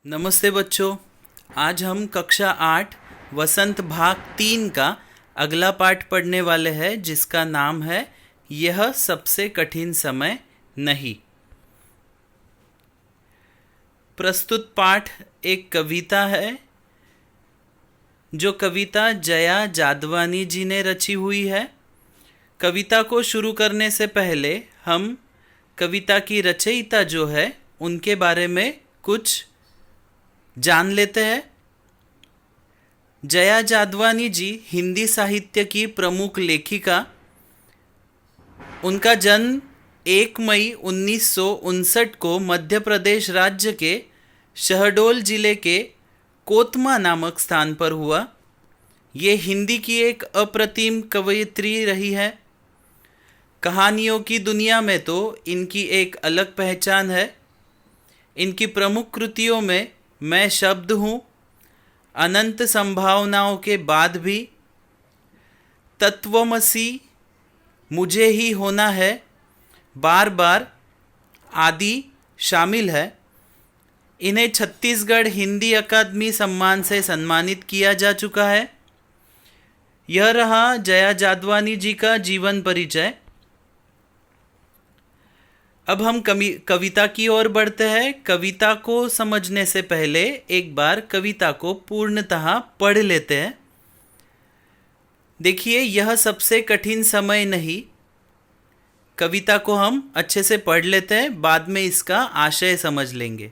नमस्ते बच्चों। आज हम कक्षा 8 वसंत भाग 3 का अगला पाठ पढ़ने वाले हैं, जिसका नाम है यह सबसे कठिन समय नहीं। प्रस्तुत पाठ एक कविता है, जो कविता जया जादवानी जी ने रची हुई है। कविता को शुरू करने से पहले हम कविता की रचयिता जो है उनके बारे में कुछ जान लेते हैं। जया जादवानी जी हिंदी साहित्य की प्रमुख लेखिका। उनका जन्म 1 मई 1959 को मध्य प्रदेश राज्य के शहडोल जिले के कोतमा नामक स्थान पर हुआ। ये हिंदी की एक अप्रतिम कवयित्री रही है। कहानियों की दुनिया में तो इनकी एक अलग पहचान है। इनकी प्रमुख कृतियों में मैं शब्द हूँ, अनंत संभावनाओं के बाद भी, तत्वमसी, मुझे ही होना है, बार बार आदि शामिल है। इन्हें छत्तीसगढ़ हिंदी अकादमी सम्मान से सम्मानित किया जा चुका है। यह रहा जया जादवानी जी का जीवन परिचय। अब हम कविता की ओर बढ़ते हैं। कविता को समझने से पहले एक बार कविता को पूर्णतः पढ़ लेते हैं। देखिए, यह सबसे कठिन समय नहीं। कविता को हम अच्छे से पढ़ लेते हैं, बाद में इसका आशय समझ लेंगे।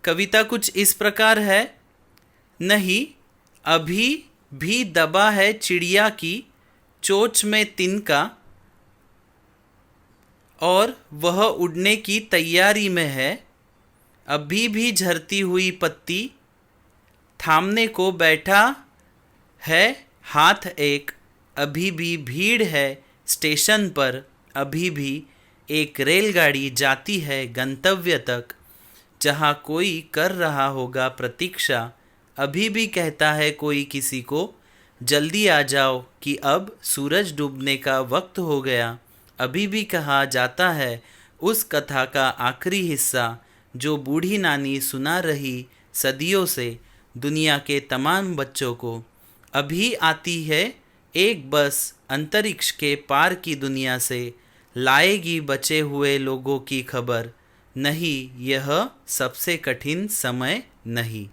कविता कुछ इस प्रकार है। नहीं, अभी भी दबा है चिड़िया की चोंच में तिनका, और वह उड़ने की तैयारी में है। अभी भी झरती हुई पत्ती थामने को बैठा है हाथ एक। अभी भी भीड़ है स्टेशन पर, अभी भी एक रेलगाड़ी जाती है गंतव्य तक, जहाँ कोई कर रहा होगा प्रतीक्षा। अभी भी कहता है कोई किसी को, जल्दी आ जाओ कि अब सूरज डूबने का वक्त हो गया। अभी भी कहा जाता है उस कथा का आखिरी हिस्सा, जो बूढ़ी नानी सुना रही सदियों से दुनिया के तमाम बच्चों को। अभी आती है एक बस अंतरिक्ष के पार की दुनिया से, लाएगी बचे हुए लोगों की खबर। नहीं, यह सबसे कठिन समय नहीं।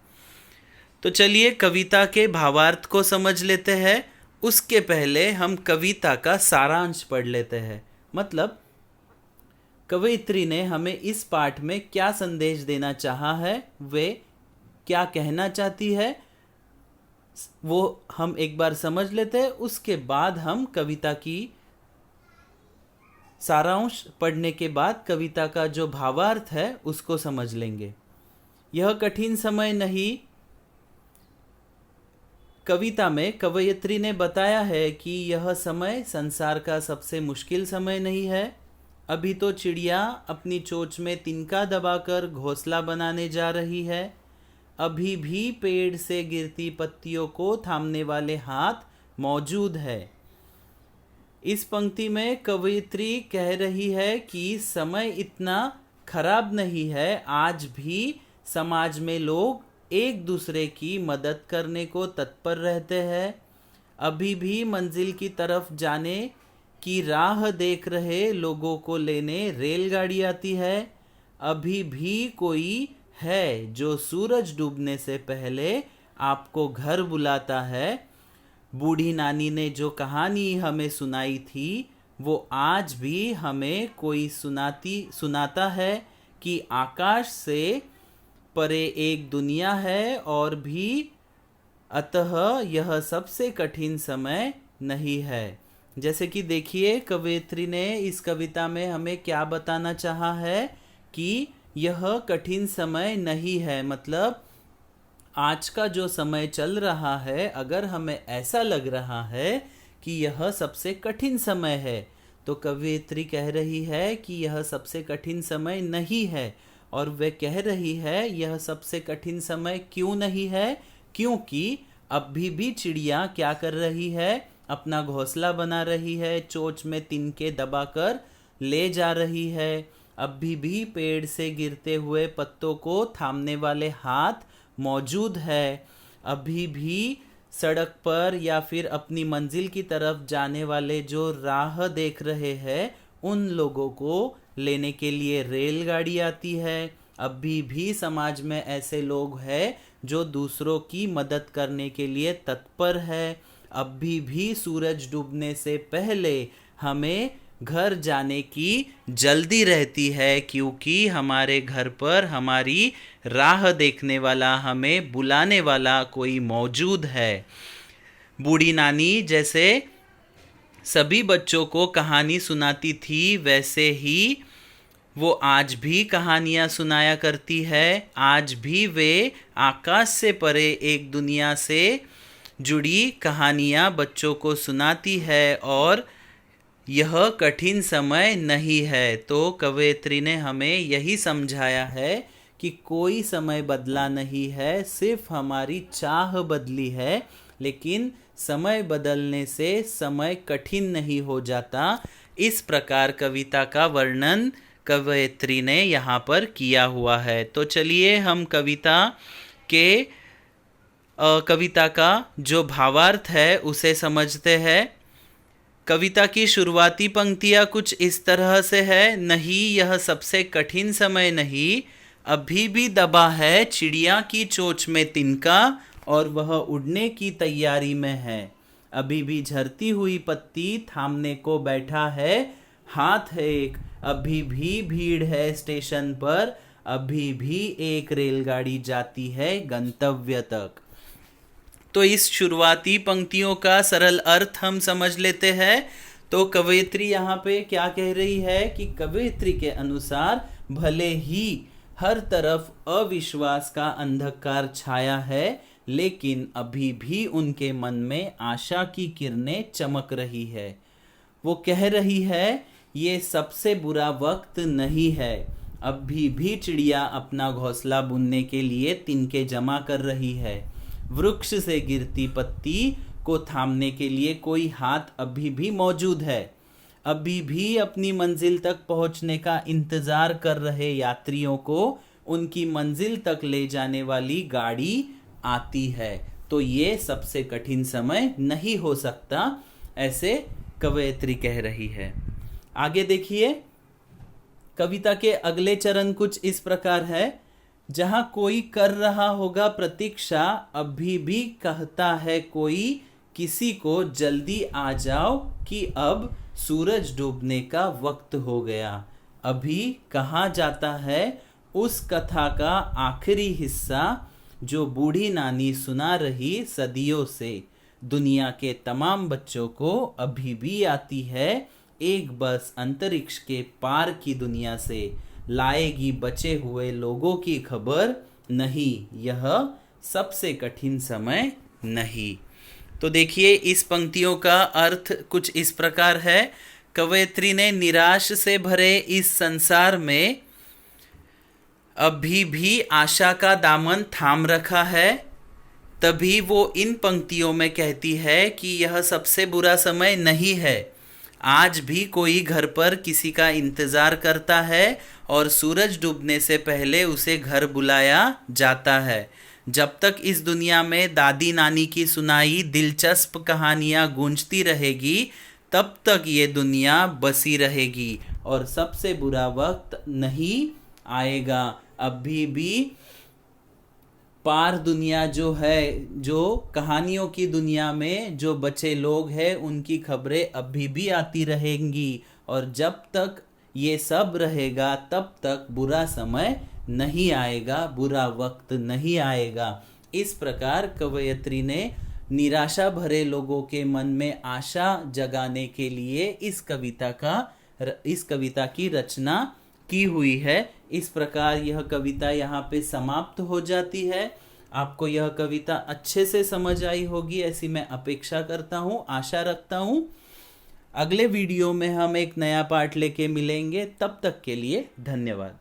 तो चलिए कविता के भावार्थ को समझ लेते हैं। उसके पहले हम कविता का सारांश पढ़ लेते हैं। मतलब कवयित्री ने हमें इस पाठ में क्या संदेश देना चाहा है, वे क्या कहना चाहती है, वो हम एक बार समझ लेते हैं। उसके बाद हम कविता की सारांश पढ़ने के बाद कविता का जो भावार्थ है उसको समझ लेंगे। यह कठिन समय नहीं। कविता में कवयित्री ने बताया है कि यह समय संसार का सबसे मुश्किल समय नहीं है। अभी तो चिड़िया अपनी चोंच में तिनका दबाकर घोंसला बनाने जा रही है। अभी भी पेड़ से गिरती पत्तियों को थामने वाले हाथ मौजूद है। इस पंक्ति में कवयित्री कह रही है कि समय इतना खराब नहीं है। आज भी समाज में लोग एक दूसरे की मदद करने को तत्पर रहते हैं। अभी भी मंजिल की तरफ जाने की राह देख रहे लोगों को लेने रेलगाड़ी आती है। अभी भी कोई है जो सूरज डूबने से पहले आपको घर बुलाता है। बूढ़ी नानी ने जो कहानी हमें सुनाई थी, वो आज भी हमें कोई सुनाता है कि आकाश से परे एक दुनिया है, और भी अतः यह सबसे कठिन समय नहीं है। जैसे कि देखिए, कवयित्री ने इस कविता में हमें क्या बताना चाहा है कि यह कठिन समय नहीं है। मतलब आज का जो समय चल रहा है, अगर हमें ऐसा लग रहा है कि यह सबसे कठिन समय है, तो कवयित्री कह रही है कि यह सबसे कठिन समय नहीं है। और वे कह रही है यह सबसे कठिन समय क्यों नहीं है, क्योंकि अभी भी चिड़िया क्या कर रही है, अपना घोंसला बना रही है, चोंच में तिनके दबाकर ले जा रही है। अभी भी पेड़ से गिरते हुए पत्तों को थामने वाले हाथ मौजूद है। अभी भी सड़क पर या फिर अपनी मंजिल की तरफ जाने वाले जो राह देख रहे हैं उन लोगों को लेने के लिए रेलगाड़ी आती है। अभी भी समाज में ऐसे लोग हैं जो दूसरों की मदद करने के लिए तत्पर है। अभी भी सूरज डूबने से पहले हमें घर जाने की जल्दी रहती है, क्योंकि हमारे घर पर हमारी राह देखने वाला, हमें बुलाने वाला कोई मौजूद है। बूढ़ी नानी जैसे सभी बच्चों को कहानी सुनाती थी, वैसे ही वो आज भी कहानियाँ सुनाया करती है। आज भी वे आकाश से परे एक दुनिया से जुड़ी कहानियाँ बच्चों को सुनाती है और यह कठिन समय नहीं है। तो कवयित्री ने हमें यही समझाया है कि कोई समय बदला नहीं है, सिर्फ हमारी चाह बदली है। लेकिन समय बदलने से समय कठिन नहीं हो जाता। इस प्रकार कविता का वर्णन कवयित्री ने यहाँ पर किया हुआ है। तो चलिए हम कविता का जो भावार्थ है उसे समझते हैं। कविता की शुरुआती पंक्तियाँ कुछ इस तरह से है। नहीं, यह सबसे कठिन समय नहीं, अभी भी दबा है चिड़िया की चोंच में तिनका और वह उड़ने की तैयारी में है। अभी भी झरती हुई पत्ती थामने को बैठा है हाथ है एक। अभी भी भीड़ है स्टेशन पर, अभी भी एक रेलगाड़ी जाती है गंतव्य तक। तो इस शुरुआती पंक्तियों का सरल अर्थ हम समझ लेते हैं। तो कवयित्री यहाँ पे क्या कह रही है कि कवयित्री के अनुसार भले ही हर तरफ अविश्वास का अंधकार छाया है, लेकिन अभी भी उनके मन में आशा की किरणें चमक रही है। वो कह रही है ये सबसे बुरा वक्त नहीं है। अभी भी चिड़िया अपना घोंसला बुनने के लिए तिनके जमा कर रही है। वृक्ष से गिरती पत्ती को थामने के लिए कोई हाथ अभी भी मौजूद है। अभी भी अपनी मंजिल तक पहुंचने का इंतजार कर रहे यात्रियों को उनकी मंजिल तक ले जाने वाली गाड़ी आती है। तो ये सबसे कठिन समय नहीं हो सकता, ऐसे कवयित्री कह रही है। आगे देखिए, कविता के अगले चरण कुछ इस प्रकार है। जहां कोई कर रहा होगा प्रतीक्षा, अभी भी कहता है कोई किसी को जल्दी आ जाओ कि अब सूरज डूबने का वक्त हो गया। अभी कहा जाता है उस कथा का आखिरी हिस्सा जो बूढ़ी नानी सुना रही सदियों से। दुनिया के तमाम बच्चों को अभी भी आती है एक बस अंतरिक्ष के पार की दुनिया से, लाएगी बचे हुए लोगों की खबर। नहीं, यह सबसे कठिन समय नहीं। तो देखिए, इस पंक्तियों का अर्थ कुछ इस प्रकार है। कवयित्री ने निराश से भरे इस संसार में अभी भी आशा का दामन थाम रखा है। तभी वो इन पंक्तियों में कहती है कि यह सबसे बुरा समय नहीं है। आज भी कोई घर पर किसी का इंतज़ार करता है और सूरज डूबने से पहले उसे घर बुलाया जाता है। जब तक इस दुनिया में दादी नानी की सुनाई दिलचस्प कहानियाँ गूंजती रहेगी, तब तक ये दुनिया बसी रहेगी और सबसे बुरा वक्त नहीं आएगा। अभी भी पार दुनिया जो है, जो कहानियों की दुनिया में जो बचे लोग हैं, उनकी खबरें अभी भी आती रहेंगी और जब तक ये सब रहेगा तब तक बुरा समय नहीं आएगा, बुरा वक्त नहीं आएगा। इस प्रकार कवयित्री ने निराशा भरे लोगों के मन में आशा जगाने के लिए इस कविता की रचना की हुई है। इस प्रकार यह कविता यहाँ पे समाप्त हो जाती है। आपको यह कविता अच्छे से समझ आई होगी ऐसी मैं अपेक्षा करता हूँ, आशा रखता हूँ। अगले वीडियो में हम एक नया पार्ट लेके मिलेंगे। तब तक के लिए धन्यवाद।